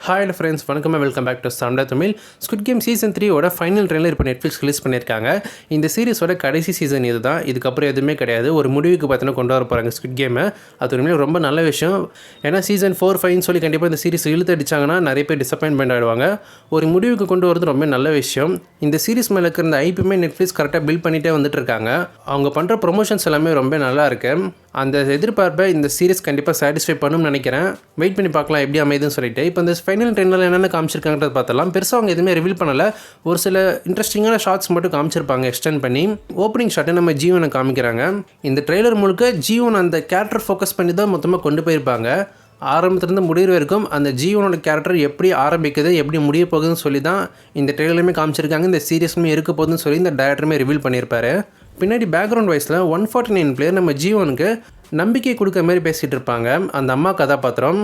Hi friends, வணக்கம், welcome back to சண்டா Tamil. Squid game season 3 final trailer இப்போ Netflix release பண்ணியிருக்காங்க. இந்த சீரிஸோட கடைசி சீசன் இது தான். இதுக்கப்புறம் எதுவுமே கிடையாது. ஒரு முடிவுக்கு பார்த்தீங்கன்னா கொண்டு வர போகிறாங்க ஸ்குவிட் கேமை. அது உண்மையிலே ரொம்ப நல்ல விஷயம். ஏன்னா சீசன் 4, 5 சொல்லி கண்டிப்பாக இந்த சீரிஸ் இழுத்து அடிச்சாங்கன்னா நிறைய பேர் டிசப்பாயின்மெண்ட் ஆகிடுவாங்க. ஒரு முடிவுக்கு கொண்டு வரது ரொம்ப நல்ல விஷயம். இந்த சீரிஸ் மேலே இருக்கிற இந்த ஐபியுமே நெட்ஃப்ளிக்ஸ் கரெக்டாக பில்ட் பண்ணிகிட்டே வந்துட்டு இருக்காங்க. அவங்க பண்ணுற ப்ரொமோஷன்ஸ் எல்லாமே ரொம்ப நல்லா இருக்குது. அந்த எதிர்பார்ப்பை இந்த சீரிஸ் கண்டிப்பாக சாட்டிஸ்ஃபை பண்ணும்னு நினைக்கிறேன். வெயிட் பண்ணி பார்க்கலாம் எப்படி அமைதுன்னு சொல்லிட்டு. இப்போ இந்த ஃபைனல் ட்ரெயிலர் என்னென்ன காமிச்சிருக்காங்கன்றது பார்த்தலாம். பெருசாக அவங்க எதுவுமே ரிவீல் பண்ணலை. ஒரு சில இன்ட்ரெஸ்டிங்கான ஷார்ட்ஸ் மட்டும் காமிச்சிருப்பாங்க எக்ஸ்டெண்ட் பண்ணி. ஓப்பனிங் ஷாட்டை நம்ம ஜீவனை காமிக்கிறாங்க. இந்த ட்ரெய்லர் முழுக்க ஜீவன் அந்த கேரக்டர் ஃபோக்கஸ் பண்ணி தான் மொத்தமாக கொண்டு போயிருப்பாங்க. ஆரம்பத்துலேருந்து முடிவு வரைக்கும் அந்த ஜீவனோட கேரக்டர் எப்படி ஆரம்பிக்குது, எப்படி முடிய போகுதுன்னு சொல்லி தான் இந்த ட்ரெய்லருமே காமிச்சிருக்காங்க. இந்த சீரியஸுமே இருக்க போகுதுன்னு சொல்லி இந்த டைரக்டருமே ரிவீல் பண்ணியிருப்பாரு. பின்னாடி பேக்ரவுண்ட் வாய்ஸில் 149 பிளேயர் நம்ம ஜீவனுக்கு நம்பிக்கை கொடுக்குற மாதிரி பேசிகிட்டு இருப்பாங்க. அந்த அம்மா கதாபாத்திரம்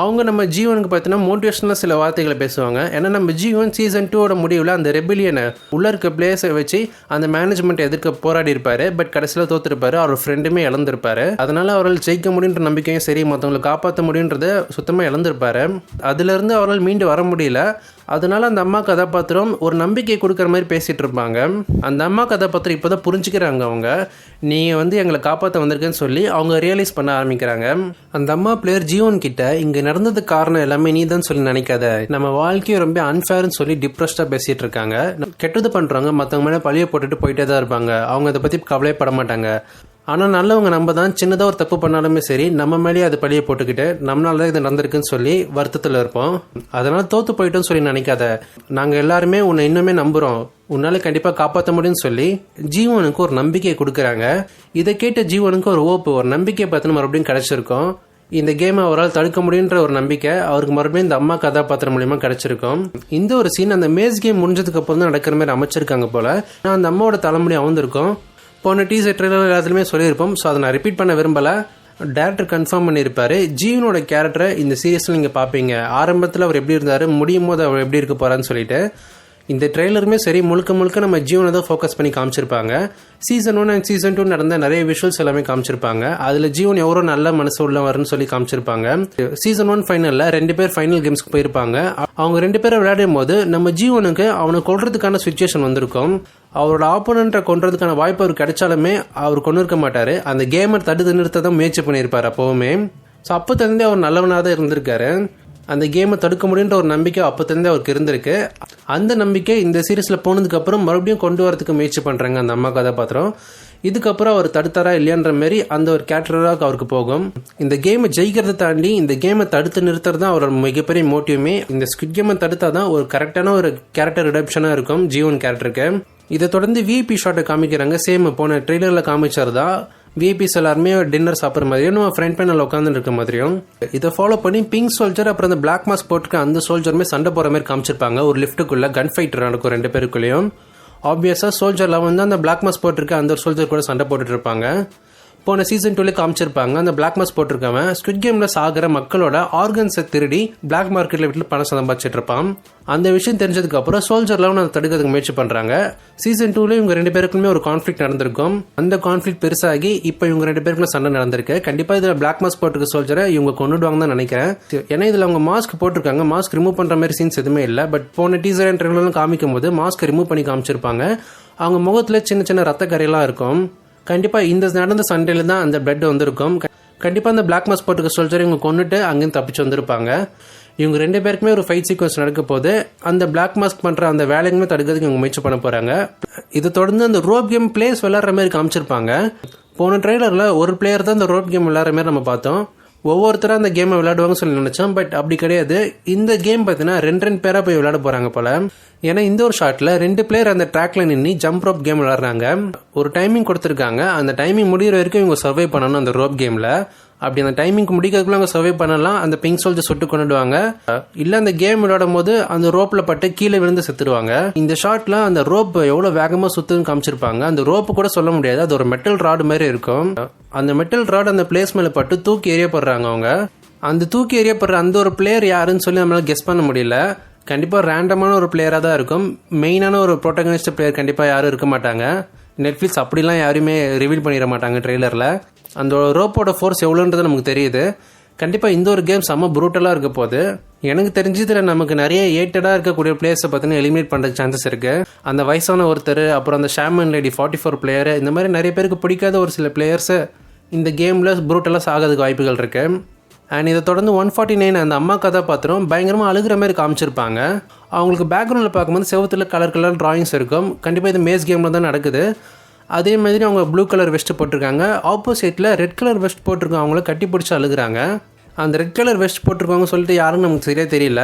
அவங்க நம்ம ஜீவனுக்கு பார்த்தீங்கன்னா மோட்டிவேஷனலாக சில வார்த்தைகளை பேசுவாங்க. ஏன்னா நம்ம ஜீவன் சீசன் 2 முடிவில் அந்த ரெபிலியனை உள்ளே இருக்க பிளேயர்ஸை வச்சு அந்த மேனேஜ்மெண்ட் எதிர்க்க போராடி இருப்பார். பட் கடைசியில் தோற்றுருப்பார். அவர் ஃப்ரெண்டுமே இழந்திருப்பார். அதனால் அவரால் ஜெயிக்க முடியுன்ற நம்பிக்கையும் சரி, மற்றவங்களை காப்பாற்ற முடியுன்றதை சுத்தமாக இழந்திருப்பார். அதுலேருந்து அவரால் மீண்டு வர முடியல. அதனால் அந்த அம்மா கதாபாத்திரம் ஒரு நம்பிக்கை கொடுக்குற மாதிரி பேசிகிட்டு இருப்பாங்க. அந்த அம்மா கதாபாத்திரம் இப்போ தான் புரிஞ்சுக்கிறாங்க. அவங்க நீங்கள் எங்களை காப்பாற்ற வந்திருக்கேன்னு சொல்லி அவங்க ரியலைஸ் பண்ண ஆரம்பிக்கிறாங்க. அந்த அம்மா பிளேயர் ஜீவன் கிட்ட இங்கே நடந்ததுக்கு காரணம் எல்லாமே நீ தான் சொல்லி நினைக்காத, நம்ம வாழ்க்கையும் ரொம்ப அன்ஃபேர்னு சொல்லி டிப்ரெஸ்டாக பேசிகிட்டு இருக்காங்க. கெட்டது பண்ணுறவங்க மற்றவங்க மேலே பழிய போட்டுட்டு போயிட்டே தான் இருப்பாங்க. அவங்க அதை பற்றி கவலைப்பட மாட்டாங்க. ஆனால் நல்லவங்க நம்ம தான் சின்னதாக ஒரு தப்பு பண்ணாலுமே சரி நம்ம மேலேயே அது பழியை போட்டுக்கிட்டு நம்மளால தான் இது நடந்திருக்குன்னு சொல்லி வருத்தத்தில் இருப்போம். அதனால் தோற்று போயிட்டோன்னு சொல்லி நினைக்காத, நாங்கள் எல்லாருமே உன்னை இன்னுமே நம்புகிறோம், உன்னால் கண்டிப்பாக காப்பாற்ற முடியும்னு சொல்லி ஜீவனுக்கு ஒரு நம்பிக்கையை கொடுக்குறாங்க. இதை கேட்ட ஜீவனுக்கு ஒரு ஓப்பு, ஒரு நம்பிக்கையை பார்த்து மறுபடியும் கிடைச்சிருக்கும். இந்த கேமை அவரால் தடுக்க முடியுன்ற ஒரு நம்பிக்கை அவருக்கு மறுபடியும் இந்த அம்மா கதாபாத்திரம் மூலியமாக கிடைச்சிருக்கும். இந்த ஒரு சீன் அந்த மேஸ் கேம் முடிஞ்சதுக்கு அப்புறம் தான் நடக்கிற மாதிரி அமைச்சிருக்காங்க போல. அந்த அம்மாவோட தலைமுடி அவந்திருக்கும். போன டீசர் ட்ரெய்லர் எல்லாத்துலேயுமே சொல்லியிருப்போம். ஸோ அதை நான் ரிப்பீட் பண்ண விரும்பலை. டேரக்டர் கன்ஃபார்ம் பண்ணியிருப்பார். ஜீவனோட கேரக்டரை இந்த சீரியஸில் நீங்கள் பார்ப்பீங்க. ஆரம்பத்தில் அவர் எப்படி இருந்தார், முடியும் போது அவர் எப்படி இருக்க போகிறான்னு சொல்லிட்டு இந்த ட்ரெய்லருமே சரி முழுக்க நம்ம ஜீவனை தான் ஃபோக்கஸ் பண்ணி காமிச்சிருப்பாங்க. சீசன் 1 அண்ட் சீசன் 2 நடந்த நிறைய விஷுவல்ஸ் எல்லாமே காமிச்சிருப்பாங்க. அதில் ஜீவன் எவ்வளோ நல்ல மனசு உள்ள வரும்னு சொல்லி காமிச்சிருப்பாங்க. சீசன் 1 ஃபைனலில் 2 பேர் ஃபைனல் கேம்ஸ்க்கு போயிருப்பாங்க. அவங்க 2 பேரை விளையாடும் போது நம்ம ஜீவனுக்கு அவனை கொல்றதுக்கான சுச்சுவேஷன் வந்திருக்கும். அவரோட ஆப்போனண்ட்டை கொன்றதுக்கான வாய்ப்பு அவர் கிடைச்சாலுமே அவர் கொண்டு இருக்க மாட்டார். அந்த கேமர் தடுத்து நிறுத்த தான் முயற்சி பண்ணியிருப்பார் அப்போவுமே. ஸோ அப்போ தெரிஞ்சு அவர் நல்லவனாக தான் இருந்திருக்காரு. அந்த கேமை தடுக்க முடியுன்ற ஒரு நம்பிக்கை அப்போத்தேருந்தே அவருக்கு இருந்திருக்கு. அந்த நம்பிக்கை இந்த சீரீஸில் போனதுக்கப்புறம் மறுபடியும் கொண்டு வரதுக்கு முயற்சி பண்ணுறாங்க அந்த அம்மா கதாபாத்திரம். இதுக்கப்புறம் அவர் தடுத்தாரா இல்லையான்ற மாதிரி அந்த ஒரு கேரக்டராக அவருக்கு போகும். இந்த கேமை ஜெயிக்கிறத தாண்டி இந்த கேமை தடுத்து நிறுத்துறது தான் அவரோட மிகப்பெரிய மோட்டிவுமே. இந்த ஸ்குவிட் கேமை தடுத்தா தான் ஒரு கரெக்டான ஒரு கேரக்டர் ரிடப்ஷனாக இருக்கும் ஜீவன் கேரக்டருக்கு. இதை தொடர்ந்து விஐபி ஷாட்டை காமிக்கிறாங்க. சேம் போன ட்ரெய்லரில் காமிச்சார் தான். விஐபிஸ் எல்லாருமே டின்னர் சாப்பிட்ற மாதிரியும் நம்ம ஃப்ரெண்ட் பேனில் உட்காந்து இருக்க மாதிரியும். இதை ஃபாலோ பண்ணி பிங்க் சோல்ஜர் அப்புறம் அந்த பிளாக் மாஸ்க் போட்டுருக்க அந்த சோல்ஜருமே சண்டை போகிற மாதிரி காமிச்சிருப்பாங்க. ஒரு லிஃப்ட்டுக்குள்ளே கன் ஃபைட் நடக்கும் 2 பேருக்குள்ளேயும். ஆப்வியஸாக சோல்ஜரில் அந்த பிளாக் மாஸ்க் போட்டிருக்க அந்த ஒரு சோல்ஜர் கூட சண்டை போட்டுட்டு இருப்பாங்க. போன சீசன் 2 காமிச்சிருப்பாங்க. அந்த பிளாக் மாஸ்க் போட்டிருக்கவன் ஸ்குவிட் கேமில் சாகிற மக்களோட ஆர்கன்ஸை திருடி பிளாக் மார்க்கெட்டில் விட்டு பணம் சம்பாதிச்சிட்டு இருப்பான். அந்த விஷயம் தெரிஞ்சதுக்கு அப்புறம் சோல்ஜர்லாம் அதை தடுக்கிறதுக்கு முயற்சி பண்ணுறாங்க. சீசன் 2 இவங்க 2 பேருக்குமே ஒரு கான்ஃபிளிக் நடந்திருக்கும். அந்த கான்ஃபிளிக் பெருசாகி இப்போ இவங்க 2 பேருக்குள்ள சண்டை நடந்திருக்கு. கண்டிப்பாக இதில் பிளாக் மாஸ்க் போட்டிருக்க சோல்ஜரை இவங்க கொண்டுடுவாங்க தான் நினைக்கிறேன். ஏன்னா இதில் அவங்க மாஸ்க் போட்டிருக்காங்க. மாஸ்க் ரிமூவ் பண்ணுற மாதிரி சீன்ஸ் எதுவுமே இல்லை. பட் போன டீசர் அண்ட் ட்ரெய்லர்லாம் காமிக்கும் போது மாஸ்க் ரிமூவ் பண்ணி காமிச்சிருப்பாங்க. அவங்க முகத்தில் சின்ன ரத்த கரையெல்லாம் இருக்கும். கண்டிப்பாக இந்த நடந்த சண்டையில் தான் அந்த பிளட் வந்திருக்கும். கண்டிப்பாக அந்த பிளாக் மாஸ்க் போட்டுக்க சோல்ஜர் இவங்க கொண்டுட்டு அங்கேயும் தப்பிச்சு வந்திருப்பாங்க. இவங்க 2 பேருக்குமே ஒரு ஃபைட் சீக்வன்ஸ் நடக்க போது அந்த பிளாக் மாஸ்க் பண்ணுற அந்த வேலைங்களுமே தடுக்கிறதுக்கு இவங்க முயற்சி பண்ண போகிறாங்க. இதை தொடர்ந்து அந்த ரோப் கேம் பிளேஸ் விளையாடுற மாதிரி காமிச்சிருப்பாங்க. போன ட்ரெய்லரில் ஒரு பிளேயர் தான் அந்த ரோப் கேம் விளையாடுற மாதிரி நம்ம பார்த்தோம். ஒவ்வொருத்தராக அந்த கேமை விளையாடுவாங்கன்னு சொல்லி நினச்சோம். பட் அப்படி கிடையாது. இந்த கேம் பார்த்தீங்கன்னா 2 பேராக போய் விளையாட போகிறாங்க போல. ஏன்னா இந்த ஒரு ஷாட்டில் 2 பிளேயர் அந்த ட்ராக்ல நின்று ஜம்ப் ரோப் கேம் விளையாடுறாங்க. ஒரு டைமிங் கொடுத்துருக்காங்க. அந்த டைமிங் முடிகிற வரைக்கும் இவங்க சர்வை பண்ணணும் அந்த ரோப் கேமில். அப்படி அந்த டைமிங் முடிக்கிறதுக்குள்ள அவங்க சர்வை பண்ணலாம். அந்த பிங்க் சோல்ஜர் சுட்டு கொண்டுடுவாங்க. இல்லை அந்த கேம் விளையாடும் போது அந்த ரோப்பில் பட்டு கீழே விழுந்து செத்துருவாங்க. இந்த ஷாட்டில் அந்த ரோப் எவ்வளோ வேகமாக சுற்றுன்னு காமிச்சிருப்பாங்க. அந்த ரோப்பு கூட சொல்ல முடியாது, அது ஒரு மெட்டல் ராடு மாதிரி இருக்கும். அந்த மெட்டல் ராடு அந்த பிளேஸ் மேலே பட்டு தூக்கி எறியப்படுறாங்க அவங்க. அந்த தூக்கி எறியப்படுற அந்த ஒரு பிளேயர் யாருன்னு சொல்லி நம்மளால கெஸ் பண்ண முடியல. கண்டிப்பாக ரேண்டமான ஒரு பிளேயராக தான் இருக்கும். மெயினான ஒரு ப்ரோட்டகனிஸ்ட் பிளேயர் கண்டிப்பாக யாரும் இருக்க மாட்டாங்க. நெட்ஃப்ளிக்ஸ் அப்படிலாம் யாருமே ரிவீல் பண்ணிட மாட்டாங்க ட்ரெய்லரில். அந்த ரோப்போட ஃபோர்ஸ் எவ்வளோன்றது நமக்கு தெரியுது. கண்டிப்பாக இந்த ஒரு கேம் செம்ம ப்ரூட்டலாக இருக்க போது. எனக்கு தெரிஞ்சதில் நமக்கு நிறைய ஏட்டடாக இருக்கக்கூடிய பிளேயர்ஸை பார்த்தீங்கன்னா எலிமினேட் பண்ணுறதுக்கு சான்சஸ் இருக்குது. அந்த வயசான ஒருத்தர், அப்புறம் அந்த ஷாமன் லேடி 44 பிளேயரு, இந்த மாதிரி நிறைய பேருக்கு பிடிக்காத ஒரு சில பிளேயர்ஸை இந்த கேமில் ப்ரூட்டலாக சாகிறதுக்கு வாய்ப்புகள் இருக்குது. அண்ட் இதை தொடர்ந்து 149 அந்த அம்மா கதாபாத்திரம் பயங்கரமாக அழுகிற மாதிரி காமிச்சிருப்பாங்க. அவங்களுக்கு பேக்ரவுண்டில் பார்க்கும்போது செவத்தில் கலர் கலர் ட்ராயிங்ஸ் இருக்கும். கண்டிப்பாக இது மேஸ் கேமில் தான் நடக்குது. அதே மாதிரி அவங்க ப்ளூ கலர் வெஸ்ட்டு போட்டிருக்காங்க. ஆப்போசிட்டில் ரெட் கலர் வெஸ்ட் போட்டிருக்கோம். அவங்கள கட்டி பிடிச்சி அழுகுறாங்க. அந்த ரெட் கலர் வெஸ்ட் போட்டிருக்கவங்க சொல்லிட்டு யாருன்னு நமக்கு சரியாக தெரியல.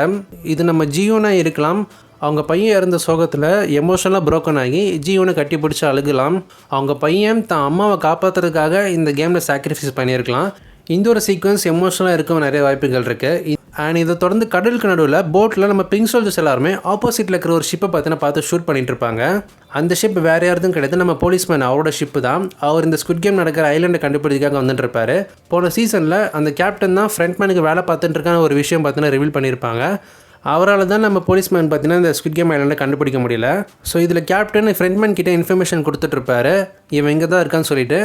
இது நம்ம ஜியோனா இருக்கலாம். அவங்க பையன் இறந்த சோகத்தில் எமோஷனலாக ப்ரோக்கன் ஆகி ஜியோனை கட்டி பிடிச்சி அழுகலாம். அவங்க பையன் தான் அம்மாவை காப்பாற்றுறதுக்காக இந்த கேமில் சாக்ரிஃபைஸ் பண்ணியிருக்கலாம். இந்த ஒரு சீக்வன்ஸ் எமோஷனலாக இருக்க நிறைய வாய்ப்புகள் இருக்குது. அண்ட் இதை தொடர்ந்து கடலுக்கு நடுவில் போட்டில் நம்ம பிங்க் சோல்ஜர்ஸ் எல்லாருமே ஆப்போசிட்டில் இருக்கிற ஒரு ஷிப்பை பார்த்து ஷூட் பண்ணிட்டு இருப்பாங்க. அந்த ஷிப் வேறு யாருதும் கிடையாது, நம்ம போலீஸ்மேன் அவரோட ஷிப்பு தான். அவர் இந்த ஸ்குட் கேம் நடக்கிற ஐலாண்டை கண்டுபிடிக்காக வந்துட்டு இருப்பார். போன சீசனில் அந்த கேப்டன் தான் ஃப்ரண்ட்மேனுக்கு வேலை பார்த்துட்டு இருக்கான ஒரு விஷயம் பார்த்தீங்கன்னா ரிவீல் பண்ணியிருப்பாங்க. அவரால் தான் நம்ம போலீஸ்மேன் பார்த்தீங்கன்னா இந்த ஸ்குட் கேம் ஐலாண்டை கண்டுபிடிக்க முடியல. ஸோ இதில் கேப்டன் ஃப்ரண்ட்மேன் கிட்டே இன்ஃபர்மேஷன் கொடுத்துட்ருப்பாரு, இவன் இங்கே தான் இருக்கான்னு சொல்லிட்டு.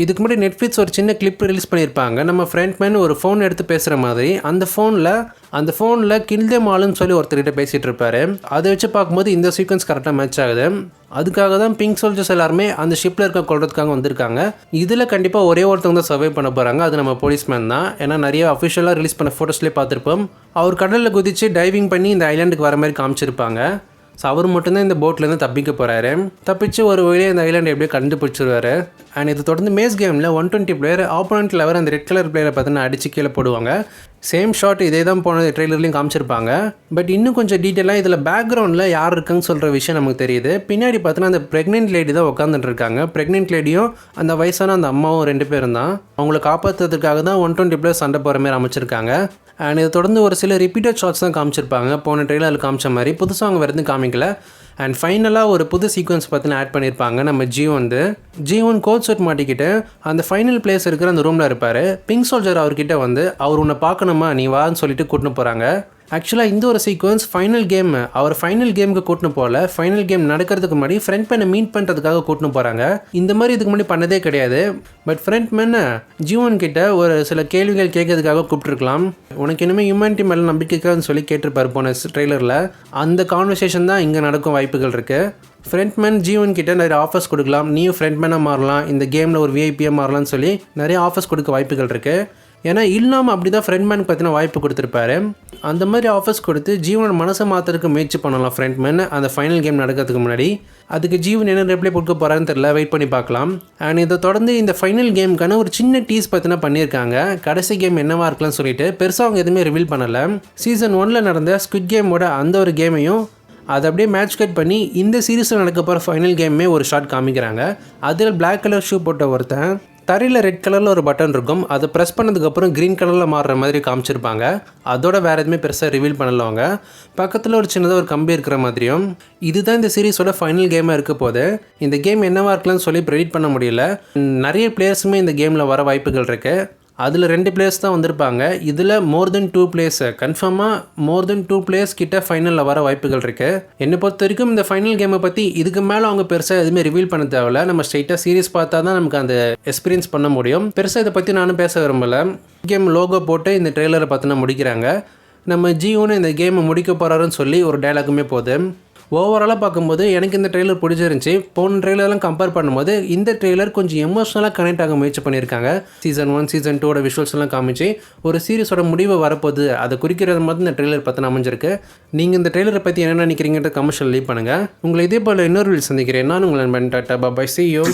இதுக்கு முன்னாடி நெட்ஃப்ளிக்ஸ் ஒரு சின்ன கிளிப் ரிலீஸ் பண்ணியிருப்பாங்க. நம்ம ஃப்ரெண்ட்மேன் ஒரு ஃபோன் எடுத்து பேசுகிற மாதிரி. அந்த ஃபோனில் கில்தே மாலுன்னு சொல்லி ஒருத்தர்கிட்ட பேசிகிட்டு இருப்பார். அதை வச்சு பார்க்கும்போது இந்த சீக்வன்ஸ் கரெக்டாக மேட்ச் ஆகுது. அதுக்காக தான் பிங்க் சோல்ஜர்ஸ் எல்லாருமே அந்த ஷிப்பில் இருக்க கொள்றதுக்காக வந்திருக்காங்க. இதில் கண்டிப்பாக ஒரே ஒருத்தவங்க தான் சர்வை பண்ண போகிறாங்க. அது நம்ம போலீஸ்மேன் தான். ஏன்னா நிறைய அஃபிஷியலாக ரிலீஸ் பண்ண ஃபோட்டோஸ்லேயே பார்த்துருப்போம். அவர் கடலில் குதித்து டைவிங் பண்ணி இந்த ஐலாண்டுக்கு வர மாதிரி காமிச்சிருப்பாங்க. ஸோ அவர் மட்டும்தான் இந்த போட்லேருந்து தப்பிக்க போகிறாரு. தப்பிச்சு ஒரு வழியாக இந்த ஐலாண்டை எப்படியோ கண்டுபிடிச்சிருவாரு. அண்ட் இது தொடர்ந்து மேஸ் கேமில் 120 பிளேயர் ஆப்போனண்ட் லெவல் அந்த ரெட் கலர் பிளேயரை பார்த்தீங்கன்னா அடிச்சு கீழே போடுவாங்க. சேம் ஷாட் இதே தான் போன ட்ரெய்லர்லையும் காமிச்சிருப்பாங்க. பட் இன்னும் கொஞ்சம் டீட்டெயிலாக இதில் பேக்ரவுண்டில் யார் இருக்காங்கன்னு சொல்கிற விஷயம் நமக்கு தெரியுது. பின்னாடி பார்த்தீங்கன்னா அந்த ப்ரெக்னென்ட் லேடி தான் உட்காந்துட்டு இருக்காங்க. ப்ரெக்னென்ட் லேடியும் அந்த வயசான அந்த அம்மாவும் 2 பேரும் தான். அவங்கள காப்பாற்றுறதுக்காக தான் 120 பிளேயர் சண்டை போகிற மாதிரி அமைச்சிருக்காங்க. அண்ட் இதை தொடர்ந்து ஒரு சில ரிப்பீட்டட் ஷாட்ஸ் தான் காமிச்சிருப்பாங்க. போன ட்ரெய்லரில் காமிச்ச மாதிரி புதுசாக அவங்க வேறு காமிக்கல. அண்ட் ஃபைனலாக ஒரு புது சீக்வன்ஸ் பார்த்தீங்கன்னா ஆட் பண்ணியிருப்பாங்க. நம்ம ஜியோன் கோட் செட் மாட்டிக்கிட்டு அந்த ஃபைனல் பிளேஸ் இருக்கிற அந்த ரூமில் இருப்பார். பிங்க் சோல்ஜர் அவர்கிட்ட வந்து அவர் உன்னை பார்க்கணுமா நீ வான்னு சொல்லிட்டு கூட்டின்னு போகிறாங்க. ஆக்சுவலாக இந்த ஒரு சீக்வன்ஸ் ஃபைனல் கேமுக்கு கூட்டின்னு போகல. ஃபைனல் கேம் நடக்கிறதுக்கு முன்னாடி ஃப்ரெண்ட் மேனை மீட் பண்ணுறதுக்காக கூட்டின்னு போகிறாங்க. இந்த மாதிரி இதுக்கு முன்னாடி பண்ணதே கிடையாது. பட் ஃப்ரெண்ட் மேனை ஜியோன் கிட்ட ஒரு சில கேள்விகள் கேட்கறதுக்காக கூப்பிட்டுருக்கலாம். உனக்கு இனிமேல் ஹியூமனிட்டி மேலே நம்பிக்கைக்கான்னு சொல்லி கேட்டிருப்பார் போன ட்ரெய்லரில். அந்த கான்வர்சேஷன் தான் இங்கே நடக்கும் வாய்ப்புகள் இருக்குது. ஃப்ரெண்ட்மேன் ஜியோன் கிட்ட நிறைய ஆஃபர்ஸ் கொடுக்கலாம். நீயும் ஃப்ரெண்ட்மேனாக மாறலாம், இந்த கேமில் ஒரு விஐபியாக மாறலாம்னு சொல்லி நிறைய ஆஃபர்ஸ் கொடுக்க வாய்ப்புகள் இருக்குது. ஏன்னா இல்லாமல் அப்படி தான் ஃப்ரெண்ட்மேனுக்கு பார்த்தீங்கன்னா வாய்ப்பு கொடுத்துருப்பாரு. அந்த மாதிரி ஆஃபர்ஸ் கொடுத்து ஜீவனோட மனசை மாற்றுறதுக்கு முயற்சி பண்ணலாம் ஃப்ரெண்ட்மேன் அந்த ஃபைனல் கேம் நடக்கிறதுக்கு முன்னாடி. அதுக்கு ஜீவன் என்ன ரிப்ளை கொடுக்க போகிறான்னு தெரியல, வெயிட் பண்ணி பார்க்கலாம். அண்ட் இதை தொடர்ந்து இந்த ஃபைனல் கேமுக்கான ஒரு சின்ன டீஸ் பார்த்தீங்கன்னா பண்ணியிருக்காங்க. கடைசி கேம் என்னவா இருக்கலாம்னு சொல்லிட்டு பெருசாக அவங்க எதுவுமே ரிவீல் பண்ணலை. சீசன் 1 நடந்த ஸ்குட் கேமோட அந்த ஒரு கேமையும் அதை அப்படியே மேட்ச் கட் பண்ணி இந்த சீரீஸில் நடக்க போகிற ஃபைனல் கேமே ஒரு ஷாட் காமிக்கிறாங்க. அதில் பிளாக் கலர் ஷூ போட்ட ஒருத்தன் தரையில் ரெட் கலரில் ஒரு பட்டன் இருக்கும், அதை ப்ரெஸ் பண்ணதுக்கப்புறம் க்ரீன் கலரில் மாறுற மாதிரி காமிச்சிருப்பாங்க. அதோட வேறு எதுவுமே பெருசாக ரிவீல் பண்ணலவங்க. பக்கத்தில் ஒரு சின்னதாக ஒரு கம்பி இருக்கிற மாதிரியும். இதுதான் இந்த சீரீஸோட ஃபைனல் கேமாக இருக்க போது. இந்த கேம் என்னவா இருக்கலாம்னு சொல்லி ப்ரெடிக்ட் பண்ண முடியல. நிறைய பிளேயர்ஸுமே இந்த கேமில் வர வாய்ப்புகள் இருக்குது. அதில் 2 பிளேயர்ஸ் தான் வந்திருப்பாங்க. இதில் மோர் தென் 2 பிளேயர்ஸ் கன்ஃபார்மாக மோர் தென் 2 பிளேயர்ஸ் கிட்ட ஃபைனலில் வர வாய்ப்புகள் இருக்குது. என்னை பொறுத்த வரைக்கும் இந்த ஃபைனல் கேமை பற்றி இதுக்கு மேலே அவங்க பெருசாக எதுவுமே ரிவீல் பண்ண தேவையில்ல. நம்ம ஸ்ட்ரைட்டாக சீரிஸ் பார்த்தா தான் நமக்கு அந்த எக்ஸ்பீரியன்ஸ் பண்ண முடியும். பெருசாக இதை பற்றி நானும் பேச விரும்பலை. கேம் லோகோ போட்டு இந்த ட்ரெய்லரை பார்த்தினா முடிக்கிறாங்க. நம்ம ஜியோன்னு இந்த கேமை முடிக்க போகிறாருன்னு சொல்லி ஒரு டைலாக்குமே போகுது. ஓவராலாக பார்க்கும்போது எனக்கு இந்த ட்ரெய்லர் பிடிச்சிருந்துச்சி. போன ட்ரெய்லர்லாம் கம்பேர் பண்ணும்போது இந்த ட்ரெய்லர் கொஞ்சம் எமோஷனலாக கனெக்ட் ஆக முயற்சி பண்ணியிருக்காங்க. சீசன் 1 சீசன் 2 விஷுவல்ஸ்லாம் காமிச்சு ஒரு சீரிஸோட முடிவை வரப்போகுது அதை குறிக்கிறது மாதிரி இந்த ட்ரெய்லர் பார்த்து அமைஞ்சிருக்கு. நீங்கள் இந்த ட்ரெய்லரை பற்றி என்ன நினைக்கிறீங்கன்ற கமெண்ட்ஸில் லீவ் பண்ணுங்கள். உங்களை இதே போல் இன்னொரு வீடியோ சந்திக்கிறேன். நான் உங்களை டாட்டா பாய், see you.